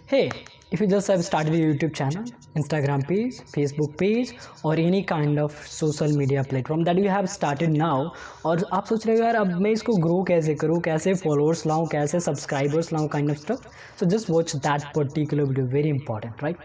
Hey, if you just have started a YouTube channel, Instagram page, Facebook page or any kind of social media platform that you have started now और आप सोच रहे हो यार अब मैं इसको ग्रो कैसे करूँ, कैसे फॉलोअर्स लाऊँ, कैसे सब्सक्राइबर्स लाऊँ kind of stuff. So just watch that particular video, very important, right?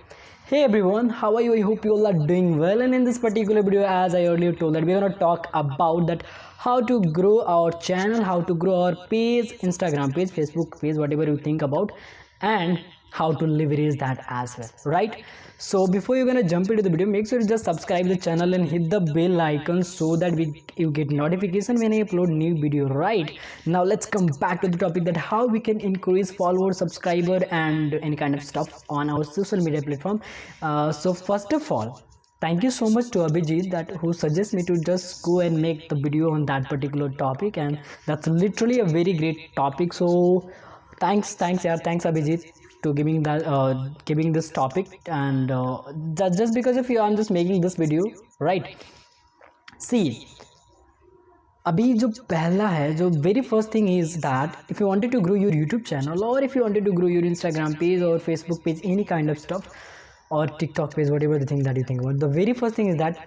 Hey everyone, how are you? I hope you all are doing well, and in this particular video, as I earlier told, that we're going to talk about that how to grow our channel, how to grow our page, Instagram page, Facebook page, whatever you think about, and how to leverage that as well, right? So before you're gonna jump into the video, make sure you just subscribe the channel and hit the bell icon so that you get notification when I upload new video, right? Now let's come back to the topic that how we can increase follower, subscriber and any kind of stuff on our social media platform. So first of all, thank you so much to Abhijit that who suggests me to just go and make the video on that particular topic, and that's literally a very great topic. So thanks Abhijit to giving this topic, and just because of you I'm just making this video, right? See, अभी जो पहला है, जो very first thing is that if you wanted to grow your YouTube channel or if you wanted to grow your Instagram page or Facebook page, any kind of stuff, or TikTok page, whatever the thing that you think about, the very first thing is that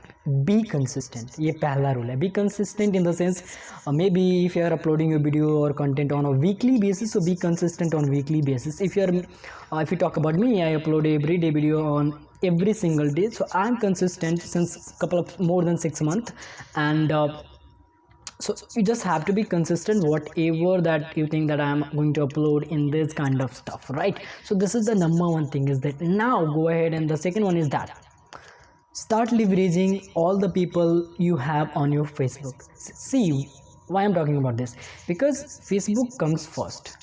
be consistent. ये पहला rule है. Be consistent in the sense maybe if you are uploading your video or content on a weekly basis, so be consistent on weekly basis. If you talk about me, I upload every day video on every single day, so I'm consistent since more than 6 months, and so you just have to be consistent whatever that you think that I am going to upload in this kind of stuff, right? So this is the number one thing, is that now go ahead, and the second one is that start leveraging all the people you have on your Facebook. See why I'm talking about this, because Facebook comes first.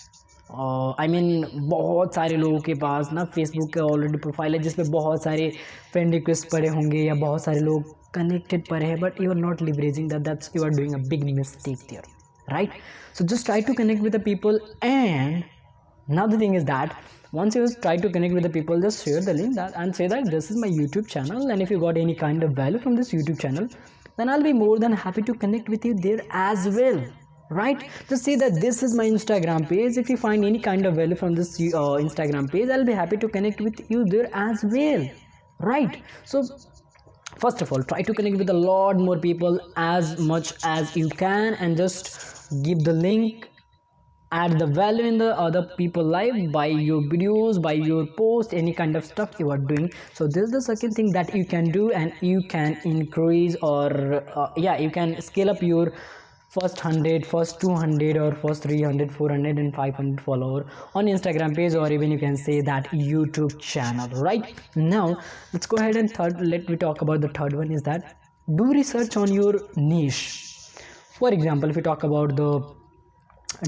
I mean बहुत सारे लोगों के पास ना Facebook का already profile है जिसपे बहुत सारे फ्रेंड रिक्वेस्ट पड़े होंगे या बहुत सारे लोग कनेक्टेड पड़े हैं, but you are not leveraging that's you are doing a big mistake there, right? So just try to connect with the people, and now the thing is that once you try to connect with the people, just share the link and say that this is my YouTube channel, and if you got any kind of value from this YouTube channel, then I'll be more than happy to connect with you there as well, right? Just say that this is my Instagram page. If you find any kind of value from this Instagram page, I'll be happy to connect with you there as well, right? So first of all, try to connect with a lot more people as much as you can, and just give the link, add the value in the other people life by your videos, by your post, any kind of stuff you are doing. So this is the second thing that you can do, and you can increase or you can scale up your first 100, first 200 or first 300, 400 and 500 follower on Instagram page, or even you can say that YouTube channel, right? Now let's go ahead and let me talk about the third one, is that do research on your niche. For example, if you talk about the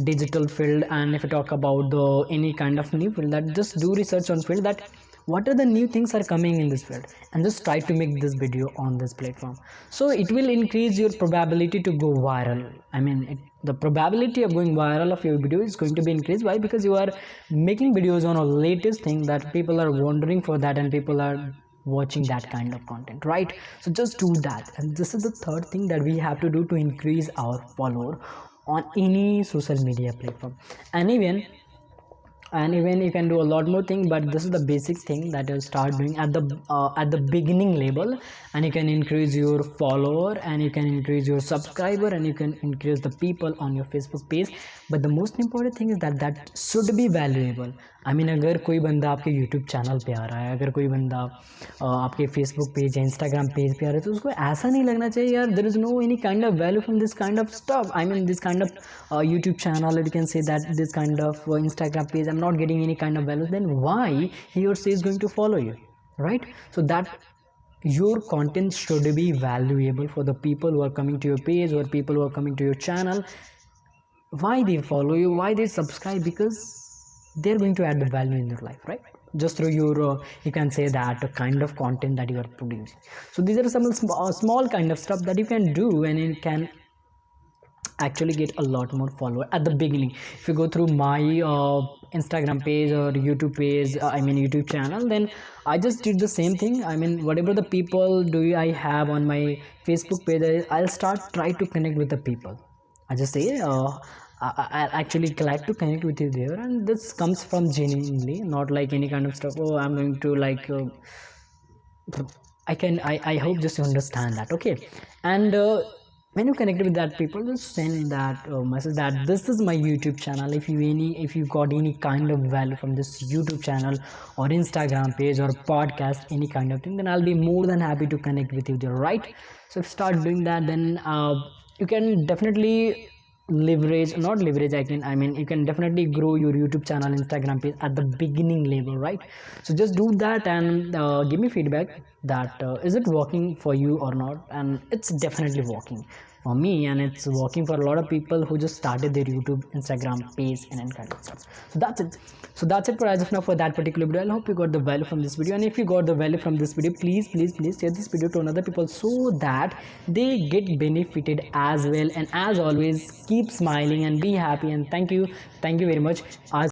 digital field, and if you talk about the any kind of new field, that just do research on field, that what are the new things are coming in this field, and just try to make this video on this platform. So it will increase your probability to go viral. I mean the probability of going viral of your video is going to be increased. Why? Because you are making videos on a latest thing that people are wondering for that, and people are watching that kind of content, right? So just do that, and this is the third thing that we have to do to increase our follower on any social media platform. And even you can do a lot more thing, but this is the basic thing that you start doing at the beginning level, and you can increase your follower, and you can increase your subscriber, and you can increase the people on your Facebook page. But the most important thing is that should be valuable. I mean अगर कोई बंदा आपके YouTube channel पे आ रहा है, अगर कोई बंदा आपके Facebook पेज या Instagram पेज पे आ रहा है, तो उसको ऐसा नहीं लगना चाहिए यार there is no any kind of value from this kind of stuff. I mean this kind of YouTube channel, or you can say that this kind of Instagram page, I'm not getting any kind of value. Then why he or she is going to follow you, right? So that your content should be valuable for the people who are coming to your page, or people who are coming to your channel. Why they follow you, why they subscribe? Because they're going to add the value in your life, right? Just through your you can say that kind of content that you are producing. So these are some small kind of stuff that you can do, and it can actually get a lot more follower at the beginning. If you go through my Instagram page or YouTube page, I mean YouTube channel, then I just did the same thing. I mean whatever the people do I have on my Facebook page, I'll start try to connect with the people. I just say I actually glad to connect with you there, and this comes from genuinely, not like any kind of stuff. Oh, I'm going to like. I hope just you understand that, okay? And when you connect with that people, just send that message that this is my YouTube channel. If you got any kind of value from this YouTube channel or Instagram page or podcast, any kind of thing, then I'll be more than happy to connect with you there, right? So if you start doing that, then you can definitely leverage, not leverage, I mean you can definitely grow your YouTube channel, Instagram page at the beginning level, right? So just do that and give me feedback that is it working for you or not. And it's definitely working for me, and it's working for a lot of people who just started their YouTube, Instagram page and any kind of stuff. So that's it. So that's it for as of now for that particular video. I hope you got the value from this video, and if you got the value from this video, please share this video to another people so that they get benefited as well. And as always, keep smiling and be happy, and thank you very much.